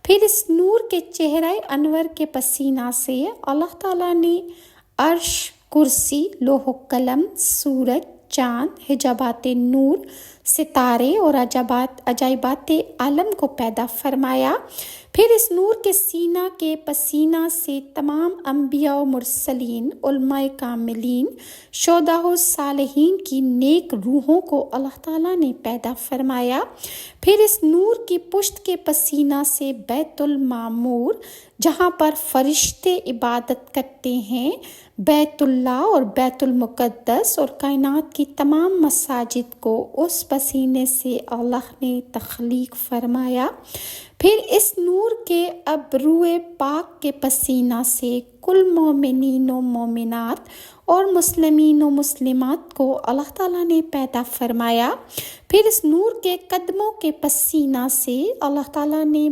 پھر اس نور کے چہرہ انور کے پسینہ سے اللہ تعالیٰ نے عرش، کرسی، لوح و قلم، سورج، چاند، حجابات نور، ستارے اور عجائبات عالم کو پیدا فرمایا۔ پھر اس نور کے سینہ کے پسینہ سے تمام انبیاء و مرسلین، علماء کاملین، شہداء و صالحین کی نیک روحوں کو اللہ تعالیٰ نے پیدا فرمایا۔ پھر اس نور کی پشت کے پسینہ سے بیت المعمور، جہاں پر فرشتے عبادت کرتے ہیں، بیت اللہ اور بیت المقدس اور کائنات کی تمام مساجد کو اس پسینے سے اللہ نے تخلیق فرمایا۔ پھر اس نور کے ابرو پاک کے پسینہ سے کل مومنین و مومنات اور مسلمین و مسلمات کو اللہ تعالیٰ نے پیدا فرمایا۔ پھر اس نور کے قدموں کے پسینہ سے اللہ تعالیٰ نے